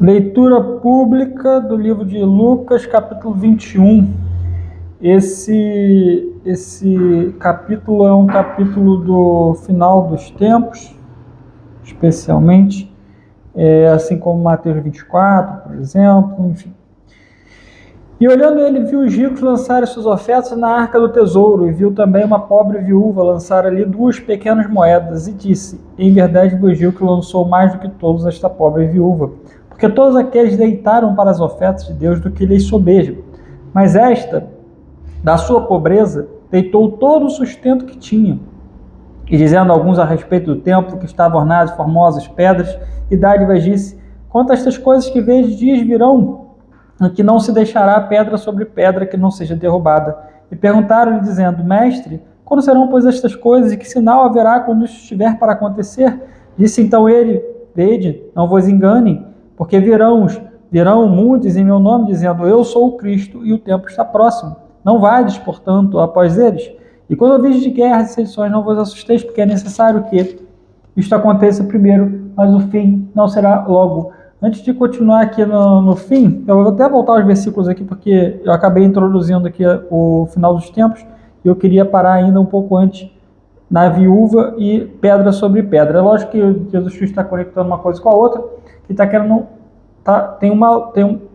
Leitura pública do livro de Lucas, capítulo 21. Esse capítulo é um capítulo do final dos tempos, especialmente, assim como Mateus 24, por exemplo, enfim. E olhando ele, viu os ricos lançarem suas ofertas na arca do tesouro, e viu também uma pobre viúva lançar ali 2 pequenas moedas, e disse: em verdade vos digo que lançou mais do que todos esta pobre viúva, porque todos aqueles deitaram para as ofertas de Deus do que lhes sobeja, mas esta, da sua pobreza, deitou todo o sustento que tinha. E dizendo alguns a respeito do templo, que estava ornado de formosas pedras e dádivas, disse: quanto a estas coisas que vejo, dias virão, que não se deixará pedra sobre pedra que não seja derrubada. E perguntaram-lhe, dizendo: mestre, quando serão, pois, estas coisas, e que sinal haverá quando isso estiver para acontecer? Disse então ele: vede, não vos enganem, porque virão muitos em meu nome, dizendo: eu sou o Cristo, e o tempo está próximo. Não vades, portanto, após eles. E quando ouvis de guerras e sedições, não vos assusteis, porque é necessário que isto aconteça primeiro, mas o fim não será logo. Antes de continuar aqui no fim, eu vou até voltar aos versículos aqui, porque eu acabei introduzindo aqui o final dos tempos, e eu queria parar ainda um pouco antes na viúva e pedra sobre pedra. É lógico que Jesus Cristo está conectando uma coisa com a outra, e está querendo...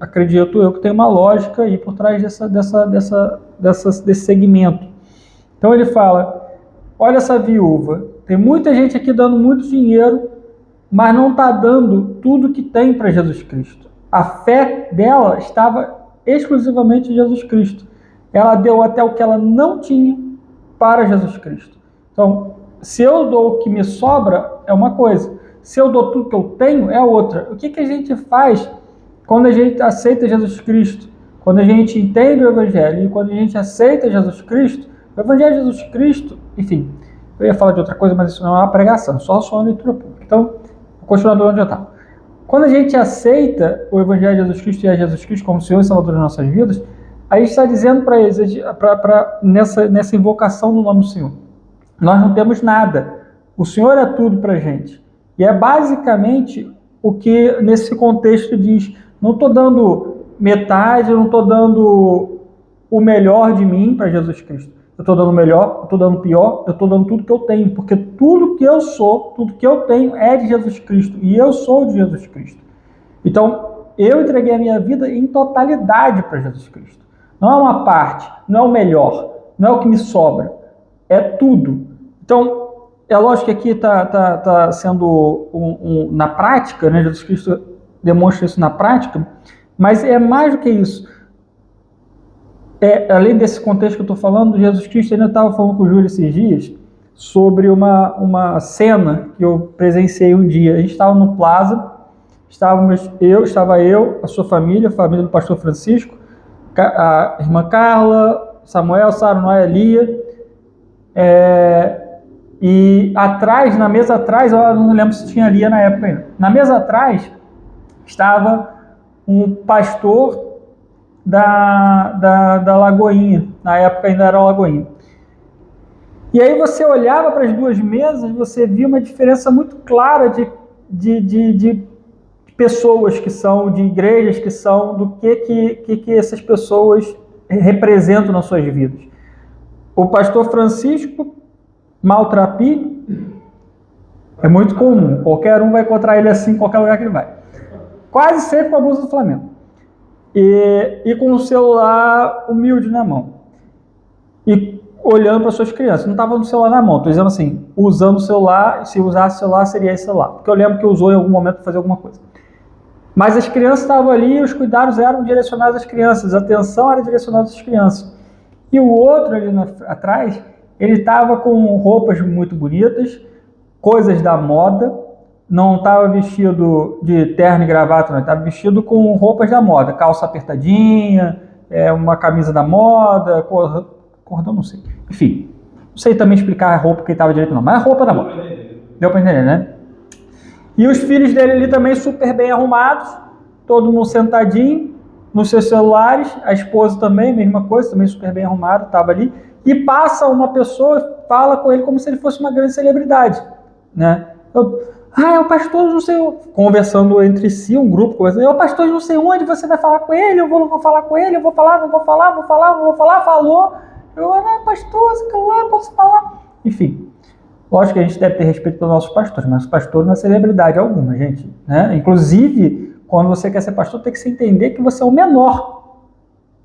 acredito eu que tem uma lógica aí por trás desse segmento. Então ele fala: olha essa viúva, tem muita gente aqui dando muito dinheiro, mas não está dando tudo que tem para Jesus Cristo. A fé dela estava exclusivamente em Jesus Cristo. Ela deu até o que ela não tinha para Jesus Cristo. Então, se eu dou o que me sobra, é uma coisa. Se eu dou tudo que eu tenho, é outra. O que a gente faz quando a gente aceita Jesus Cristo? Quando a gente entende o Evangelho e quando a gente aceita Jesus Cristo, o Evangelho de Jesus Cristo, enfim, eu ia falar de outra coisa, mas isso não é uma pregação, só uma leitura pública. Então, continuando onde eu estava. Quando a gente aceita o Evangelho de Jesus Cristo e a Jesus Cristo como Senhor e Salvador das nossas vidas, a gente está dizendo para eles, nessa invocação do nome do Senhor: nós não temos nada, o Senhor é tudo para a gente. E é basicamente o que nesse contexto diz: não estou dando metade, eu não estou dando o melhor de mim para Jesus Cristo. Eu estou dando o melhor, eu estou dando o pior, eu estou dando tudo que eu tenho, porque tudo que eu sou, tudo que eu tenho é de Jesus Cristo, e eu sou de Jesus Cristo. Então, eu entreguei a minha vida em totalidade para Jesus Cristo. Não é uma parte, não é o melhor, não é o que me sobra, é tudo. Então, é lógico que aqui está sendo na prática, né? Jesus Cristo demonstra isso na prática, mas é mais do que isso. Além desse contexto que eu estou falando, Jesus Cristo ainda estava falando com o Júlio esses dias sobre uma cena que eu presenciei um dia. A gente estava no Plaza, estava eu, a sua família, a família do pastor Francisco, a irmã Carla, Samuel, Sara, Noé, Lia, e atrás, na mesa atrás, eu não lembro se tinha Lia na época ainda, na mesa atrás estava um pastor da Lagoinha, na época ainda era a Lagoinha. E aí você olhava para as duas mesas, você via uma diferença muito clara de pessoas que são, de igrejas que são, do que essas pessoas representam nas suas vidas. O pastor Francisco, maltrapilho, é muito comum, qualquer um vai encontrar ele assim em qualquer lugar que ele vai. Quase sempre com a blusa do Flamengo. E com o celular humilde na mão. E olhando para suas crianças. Não estava no celular na mão, estou dizendo assim, usando o celular, se usasse o celular, seria esse celular. Porque eu lembro que usou em algum momento para fazer alguma coisa. Mas as crianças estavam ali e os cuidados eram direcionados às crianças, a atenção era direcionada às crianças. E o outro ali atrás, ele estava com roupas muito bonitas, coisas da moda, não estava vestido de terno e gravata, não, estava vestido com roupas da moda, calça apertadinha, uma camisa da moda, cordão, não sei. Enfim, não sei também explicar a roupa que ele estava direito não, mas a roupa da moda. Deu para entender, né? E os filhos dele ali também super bem arrumados, todo mundo sentadinho, nos seus celulares, a esposa também, mesma coisa, também super bem arrumada, estava ali, e passa uma pessoa, fala com ele como se ele fosse uma grande celebridade, né? é o pastor de não sei onde, conversando entre si, um grupo conversando, é o pastor de não sei onde, você vai falar com ele, eu vou falar com ele, eu vou falar, não vou falar, vou falar, falou, eu, não, pastor, você quer lá, posso falar? Enfim, lógico que a gente deve ter respeito pelos nossos pastores, mas o pastor não é celebridade alguma, gente, né? Inclusive, quando você quer ser pastor, tem que se entender que você é o menor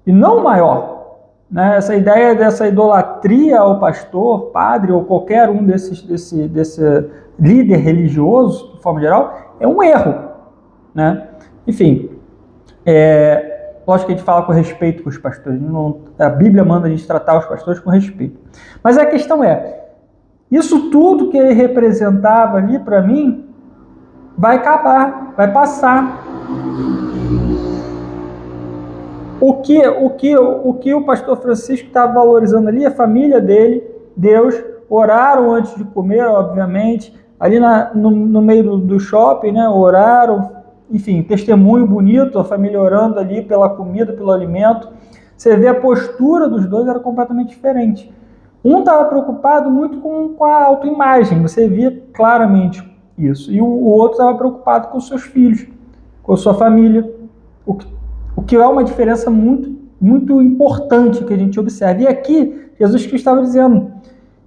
e não o maior. Né? Essa ideia dessa idolatria ao pastor, padre ou qualquer um desse líder religioso, de forma geral, é um erro. Né? Enfim, lógico que a gente fala com respeito com os pastores, a Bíblia manda a gente tratar os pastores com respeito. Mas a questão é, isso tudo que ele representava ali para mim, vai acabar, vai passar. O que o pastor Francisco estava valorizando ali, a família dele, Deus, oraram antes de comer, obviamente, ali no meio do shopping, né, oraram, enfim, testemunho bonito, a família orando ali pela comida, pelo alimento. Você vê a postura dos dois era completamente diferente. Um estava preocupado muito com a autoimagem, você via claramente isso, e o outro estava preocupado com os seus filhos, com a sua família, o que é uma diferença muito, muito importante que a gente observa. E aqui, Jesus Cristo estava dizendo,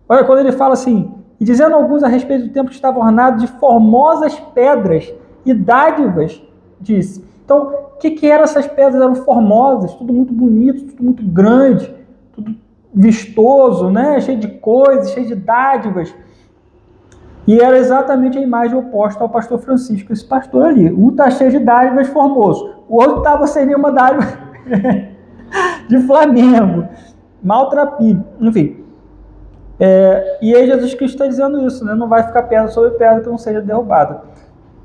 olha, quando ele fala assim, e dizendo alguns a respeito do templo que estava ornado de formosas pedras e dádivas, disse. Então, o que eram essas pedras? Eram formosas, tudo muito bonito, tudo muito grande, tudo vistoso, né? Cheio de coisas, cheio de dádivas. E era exatamente a imagem oposta ao pastor Francisco, esse pastor ali. Um está cheio de dádivas, formoso. O outro estava sem nenhuma dádiva de Flamengo. Maltrapilho. Enfim. E aí Jesus Cristo está dizendo isso, né? Não vai ficar pedra sobre pedra que não seja derrubada.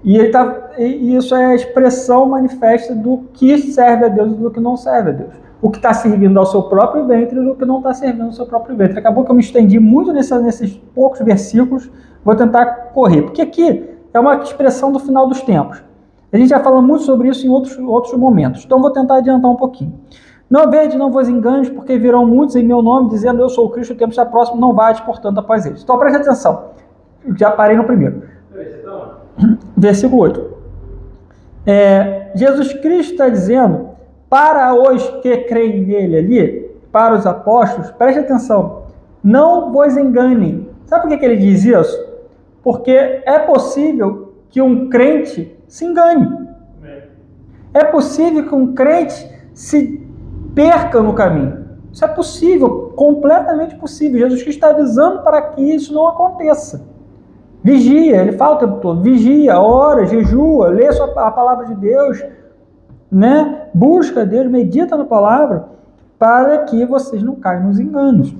E isso é a expressão manifesta do que serve a Deus e do que não serve a Deus. O que está servindo ao seu próprio ventre e do que não está servindo ao seu próprio ventre. Acabou que eu me estendi muito nesses poucos versículos. Vou tentar correr, porque aqui é uma expressão do final dos tempos. A gente já fala muito sobre isso em outros momentos, então vou tentar adiantar um pouquinho. Não vede, não vos enganes, porque virão muitos em meu nome, dizendo, eu sou o Cristo, o tempo está próximo, não vades, portanto, após eles. Então preste atenção, já parei no primeiro. Versículo 8. Jesus Cristo está dizendo, para os que creem nele ali, para os apóstolos, preste atenção, não vos enganem. Sabe por que ele diz isso? Porque é possível que um crente se engane. É possível que um crente se perca no caminho. Isso é possível, completamente possível. Jesus Cristo está avisando para que isso não aconteça. Vigia, ele fala o tempo todo, vigia, ora, jejua, lê a palavra de Deus, né? Busca Deus, medita na palavra, para que vocês não caiam nos enganos.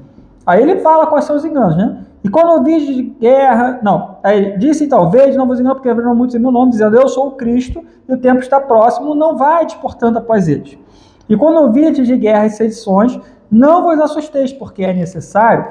Aí ele fala quais são os enganos, né? E quando ouvis de guerra, aí disse então, vede, não vos engano, porque haverão muitos em meu nome, dizendo, eu sou o Cristo, e o tempo está próximo, não vades, portanto, após eles. E quando ouvides de guerra e sedições, não vos assusteis, porque é necessário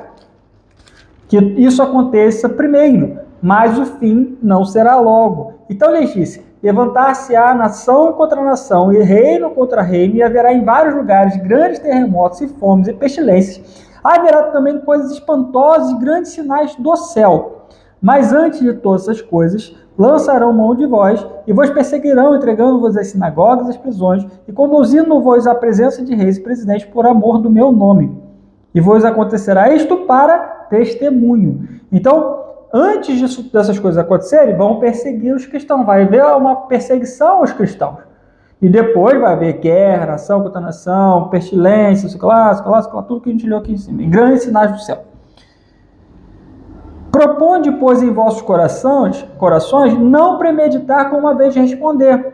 que isso aconteça primeiro, mas o fim não será logo. Então ele disse, levantar-se-á nação contra nação, e reino contra reino, e haverá em vários lugares grandes terremotos e fomes e pestilências. Haverá também coisas espantosas e grandes sinais do céu. Mas antes de todas essas coisas, lançarão mão de vós, e vos perseguirão, entregando-vos às sinagogas e às prisões, e conduzindo-vos à presença de reis e presidentes por amor do meu nome. E vos acontecerá isto para testemunho. Então, antes dessas coisas acontecerem, vão perseguir os cristãos. Vai haver uma perseguição aos cristãos. E depois vai haver guerra, nação contra nação, pestilência, tudo que a gente leu aqui em cima. E grandes sinais do céu. Proponde, pois, em vossos corações, não premeditar com uma vez responder,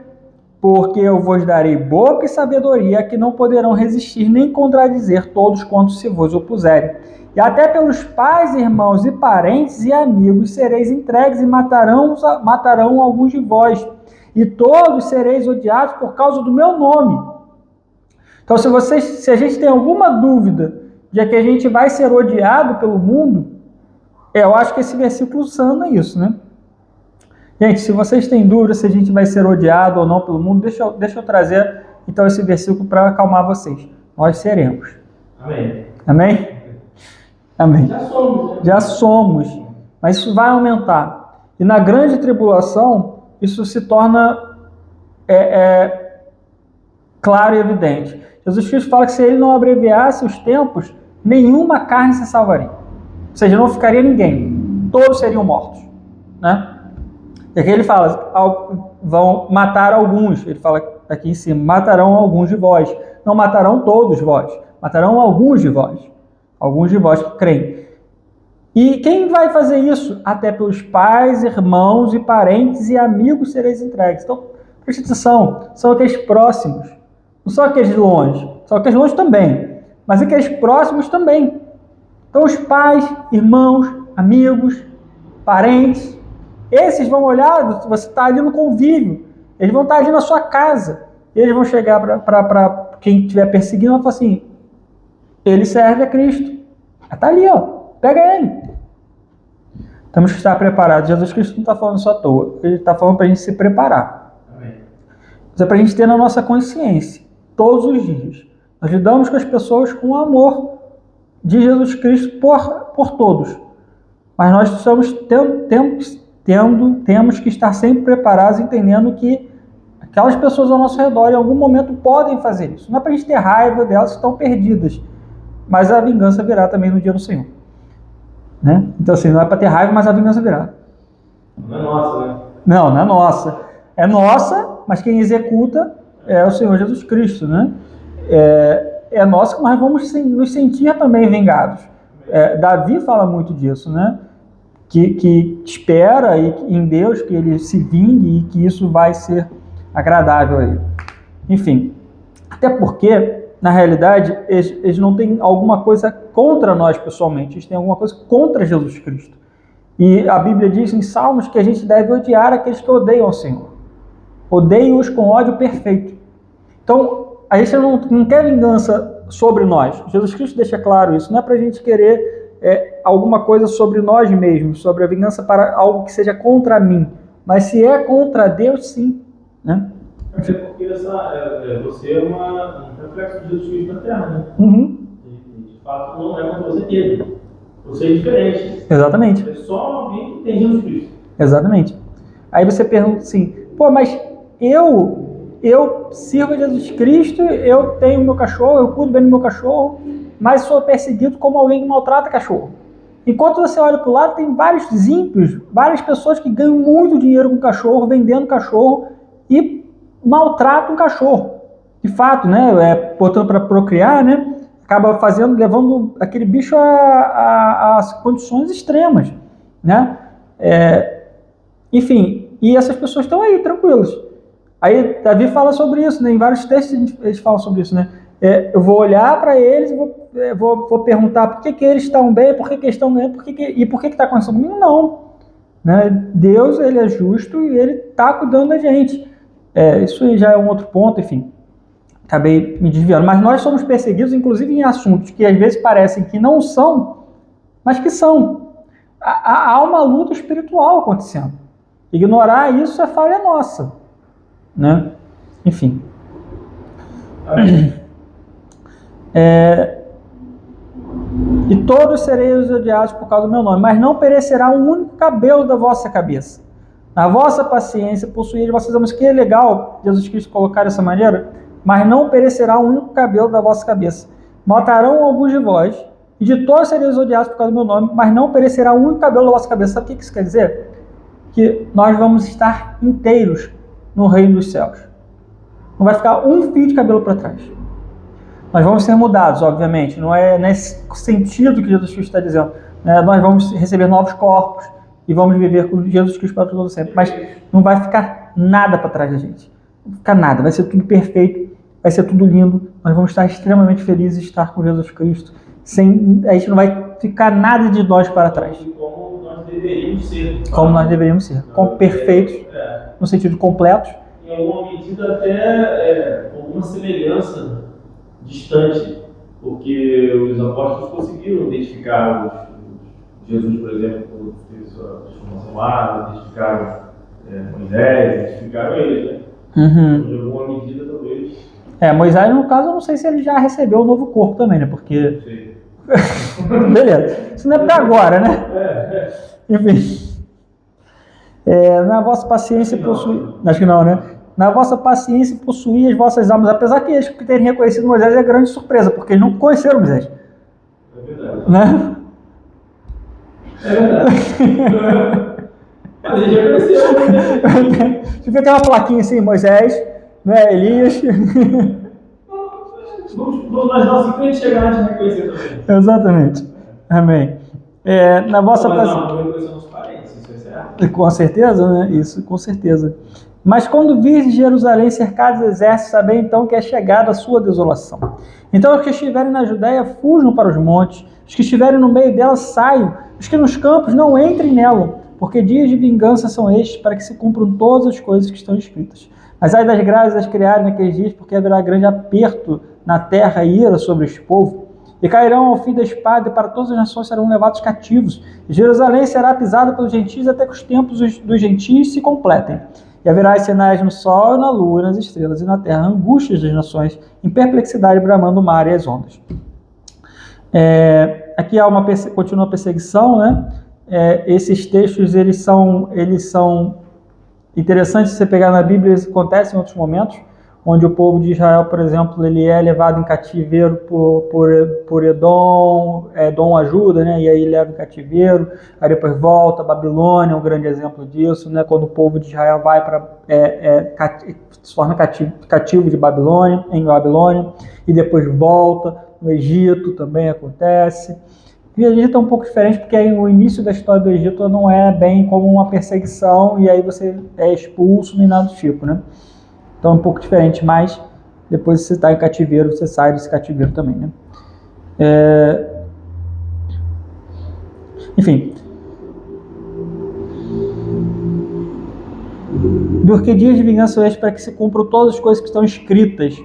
porque eu vos darei boca e sabedoria que não poderão resistir nem contradizer todos quantos se vos opuserem. E até pelos pais, irmãos e parentes e amigos sereis entregues e matarão alguns de vós. E todos sereis odiados por causa do meu nome. Então, se a gente tem alguma dúvida de que a gente vai ser odiado pelo mundo, eu acho que esse versículo sana isso, né? Gente, se vocês têm dúvida se a gente vai ser odiado ou não pelo mundo, deixa eu trazer então esse versículo para acalmar vocês. Nós seremos. Amém. Amém? Amém. Já somos. Né? Já somos. Mas isso vai aumentar. E na grande tribulação, isso se torna claro e evidente. Jesus Cristo fala que se ele não abreviasse os tempos, nenhuma carne se salvaria. Ou seja, não ficaria ninguém. Todos seriam mortos. Né? E aqui ele fala, vão matar alguns. Ele fala aqui em cima, matarão alguns de vós. Não matarão todos vós. Matarão alguns de vós. Alguns de vós que creem. E quem vai fazer isso? Até pelos pais, irmãos e parentes e amigos sereis entregues. Então, preste atenção, são aqueles próximos. Não são aqueles de longe. São aqueles de longe também. Mas aqueles próximos também. Então, os pais, irmãos, amigos, parentes, esses vão olhar, você está ali no convívio, eles vão estar ali na sua casa, eles vão chegar para quem estiver perseguindo e falar assim, ele serve a Cristo. Está ali, ó, pega ele. Temos que estar preparados. Jesus Cristo não está falando isso à toa, ele está falando para a gente se preparar. Amém. Mas é para a gente ter na nossa consciência, todos os dias. Nós lidamos com as pessoas com o amor de Jesus Cristo por todos. Mas nós temos que estar sempre preparados, entendendo que aquelas pessoas ao nosso redor, em algum momento, podem fazer isso. Não é para a gente ter raiva delas que estão perdidas, mas a vingança virá também no dia do Senhor. Né? Então, assim, não é para ter raiva, mas a vingança virá. Não é nossa, né? Não é nossa. É nossa, mas quem executa é o Senhor Jesus Cristo, né? É nossa, mas vamos nos sentir também vingados. Davi fala muito disso, né? Que espera em Deus que ele se vingue e que isso vai ser agradável a ele. Enfim, até porque, na realidade, eles não têm alguma coisa contra nós pessoalmente, eles têm alguma coisa contra Jesus Cristo. E a Bíblia diz em Salmos que a gente deve odiar aqueles que odeiam o Senhor. Odeie-os com ódio perfeito. Então, a gente não quer vingança sobre nós. Jesus Cristo deixa claro isso. Não é para a gente querer alguma coisa sobre nós mesmos, sobre a vingança para algo que seja contra mim. Mas se é contra Deus, sim. Né? Até porque você é um reflexo de Jesus Cristo na Terra. Né? Uhum. De fato, não é como você teve. Você é diferente. Exatamente. É só alguém que tem Jesus Cristo. Exatamente. Aí você pergunta assim, mas eu sirvo a Jesus Cristo, eu tenho meu cachorro, eu cuido bem do meu cachorro, mas sou perseguido como alguém que maltrata cachorro. Enquanto você olha para o lado, tem vários ímpios, várias pessoas que ganham muito dinheiro com cachorro, vendendo cachorro e maltratam cachorro. De fato, né, botando para procriar, né, acaba levando aquele bicho a condições extremas, né? Enfim, e essas pessoas estão aí, tranquilas. Aí Davi fala sobre isso, né? Em vários textos eles falam sobre isso, né? Eu vou olhar para eles e vou perguntar por que eles estão bem, por que eles estão ganhando, e por que está acontecendo comigo? Não. Né? Deus, ele é justo e ele está cuidando da gente. Isso já é um outro ponto, enfim. Acabei me desviando. Mas nós somos perseguidos, inclusive em assuntos que às vezes parecem que não são, mas que são. Há uma luta espiritual acontecendo. Ignorar isso é falha nossa. Né? Enfim. E todos sereis odiados por causa do meu nome, mas não perecerá um único cabelo da vossa cabeça. Na vossa paciência possuir vossas almas. Que é legal Jesus Cristo colocar dessa maneira, mas não perecerá um único cabelo da vossa cabeça. Matarão alguns de vós, e de todos sereis odiados por causa do meu nome, mas não perecerá um único cabelo da vossa cabeça. Sabe o que isso quer dizer? Que nós vamos estar inteiros no reino dos céus. Não vai ficar um fio de cabelo para trás. Nós vamos ser mudados, obviamente. Não é nesse sentido que Jesus Cristo está dizendo. Né? Nós vamos receber novos corpos e vamos viver com Jesus Cristo para todo sempre. Mas não vai ficar nada para trás da gente. Não vai ficar nada. Vai ser tudo perfeito. Vai ser tudo lindo. Nós vamos estar extremamente felizes de estar com Jesus Cristo. A gente não vai ficar nada de nós para trás. Como nós deveríamos ser. Como nós deveríamos ser. Como perfeitos, no sentido completos. Em alguma medida até alguma semelhança distante, porque os apóstolos conseguiram identificar Jesus, por exemplo, quando fez sua transformação lá, identificaram Moisés, identificaram ele, né? Uhum. Então, de alguma medida, talvez. Moisés, no caso, eu não sei se ele já recebeu o novo corpo também, né? Porque. Sim. Beleza. Isso não é pra agora, né? Enfim. Na vossa paciência possuí... Acho que não, né? Na vossa paciência possuí as vossas almas, apesar que eles que terem reconhecido Moisés é grande surpresa, porque eles não conheceram Moisés. É verdade. Né? É verdade. Mas ele já conheceu, né? Devia ter uma plaquinha assim, Moisés, né? Elias. Nós nossos clientes chegar antes de reconhecer também. Exatamente. Amém. Na vossa paciência. Não reconhecer nos parentes, isso é certo. Com certeza, né? Isso, com certeza. Mas quando virdes Jerusalém cercados de exércitos, sabei então que é chegada a sua desolação. Então os que estiverem na Judéia fujam para os montes, os que estiverem no meio dela saiam, os que nos campos não entrem nela, porque dias de vingança são estes, para que se cumpram todas as coisas que estão escritas. Mas ai das grávidas criarem naqueles dias, porque haverá grande aperto na terra e ira sobre este povo. E cairão ao fim da espada, e para todas as nações serão levados cativos. E Jerusalém será pisada pelos gentios até que os tempos dos gentios se completem. E haverá sinais no sol, na lua, nas estrelas e na terra, angústias das nações, em perplexidade bramando o mar e as ondas. Aqui há continua a perseguição, né? Esses textos eles são interessantes de você pegar na Bíblia, eles acontecem em outros momentos, onde o povo de Israel, por exemplo, ele é levado em cativeiro por Edom, Edom ajuda, né? E aí leva em cativeiro, aí depois volta, Babilônia é um grande exemplo disso, né? Quando o povo de Israel vai para se torna cativo de Babilônia, em Babilônia, e depois volta, no Egito também acontece. E o Egito é um pouco diferente, porque aí o início da história do Egito não é bem como uma perseguição, e aí você é expulso nem nada do tipo, né? Então é um pouco diferente, mas depois que você está em cativeiro, você sai desse cativeiro também, né? Enfim. Porque dias de vingança são estes para que se cumpram todas as coisas que estão escritas.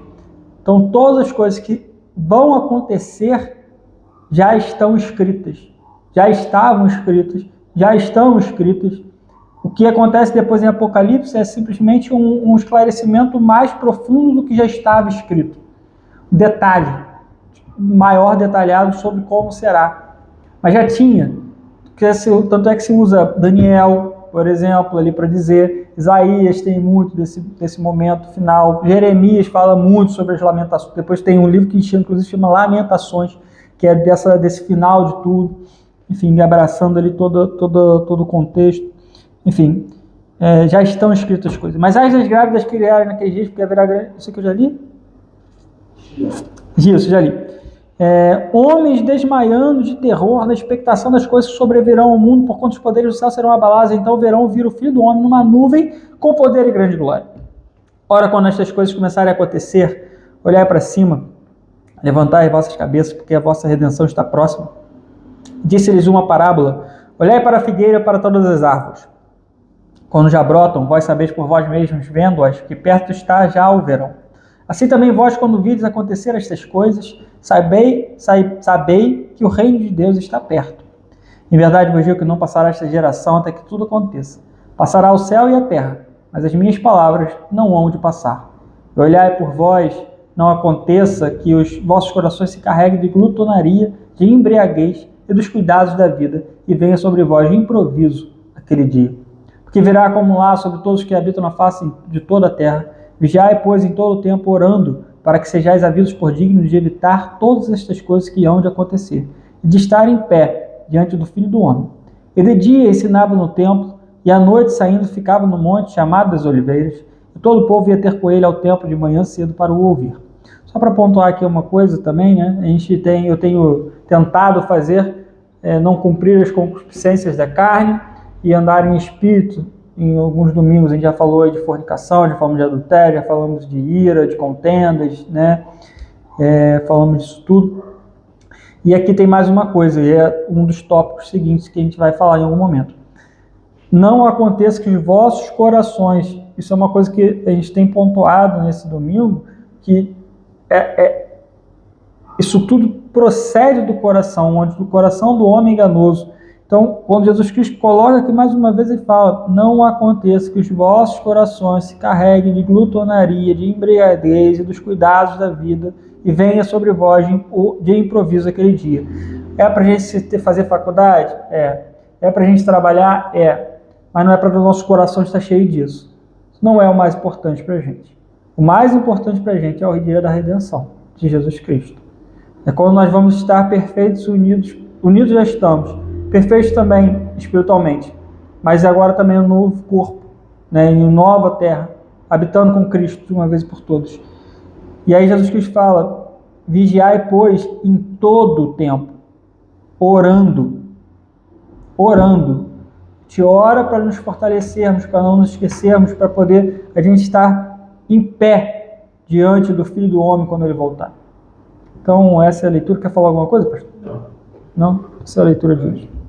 Então todas as coisas que vão acontecer já estão escritas. Já estavam escritas. Já estão escritas. O que acontece depois em Apocalipse é simplesmente um esclarecimento mais profundo do que já estava escrito. Detalhe, maior detalhado sobre como será. Mas já tinha. Tanto é que se usa Daniel, por exemplo, ali para dizer. Isaías tem muito desse momento final. Jeremias fala muito sobre as lamentações. Depois tem um livro que inclusive chama Lamentações, que é desse final de tudo. Enfim, abraçando ali todo o contexto. Enfim, já estão escritas as coisas. Mas as grávidas criarem naqueles dias, porque haverá... Isso aqui eu já li? Isso, já li. Homens desmaiando de terror na expectação das coisas que sobrevirão ao mundo, porquanto os poderes do céu serão abalados, então verão vir o Filho do Homem numa nuvem com poder e grande glória. Ora, quando estas coisas começarem a acontecer, olhai para cima, levantai as vossas cabeças, porque a vossa redenção está próxima. Disse-lhes uma parábola: olhai para a figueira, para todas as árvores. Quando já brotam, vós sabeis por vós mesmos, vendo-as, que perto está já o verão. Assim também vós, quando vides acontecer estas coisas, sabei que o reino de Deus está perto. Em verdade vos digo que não passará esta geração até que tudo aconteça. Passará o céu e a terra, mas as minhas palavras não hão de passar. E olhai por vós, não aconteça que os vossos corações se carreguem de glutonaria, de embriaguez e dos cuidados da vida, e venha sobre vós de improviso aquele dia. Porque virá acumular sobre todos os que habitam na face de toda a terra. Vigiai, pois, em todo o tempo, orando, para que sejais havidos por dignos de evitar todas estas coisas que hão de acontecer, e de estar em pé diante do Filho do Homem. E de dia ensinava no templo, e à noite, saindo, ficava no monte chamado das Oliveiras, e todo o povo ia ter com ele ao templo de manhã cedo para o ouvir. Só para pontuar aqui uma coisa também, né? Eu tenho tentado não cumprir as concupiscências da carne, e andar em espírito. Em alguns domingos a gente já falou de fornicação, já falamos de adultério, já falamos de ira, de contendas, né? Falamos disso tudo. E aqui tem mais uma coisa, e é um dos tópicos seguintes que a gente vai falar em algum momento. Não aconteça que os vossos corações, isso é uma coisa que a gente tem pontuado nesse domingo, que isso tudo procede do coração, onde do coração do homem enganoso. Então, quando Jesus Cristo coloca aqui mais uma vez, ele fala: não aconteça que os vossos corações se carreguem de glutonaria, de embriaguez e dos cuidados da vida, e venha sobre vós de improviso aquele dia. É para a gente fazer faculdade? É para a gente trabalhar? mas não é para o nosso coração estar cheio disso. Isso não é o mais importante para a gente. O mais importante para a gente é o dia da redenção de Jesus Cristo. É quando nós vamos estar perfeitos, unidos já estamos, perfeitos também espiritualmente, mas agora também um novo corpo, né, em nova terra, habitando com Cristo de uma vez por todas. E aí Jesus Cristo fala, vigiai, pois, em todo o tempo, orando. Te ora para nos fortalecermos, para não nos esquecermos, para poder a gente estar em pé diante do Filho do Homem quando ele voltar. Então, essa é a leitura. Quer falar alguma coisa, pastor? Não. Não? Essa é a leitura de hoje.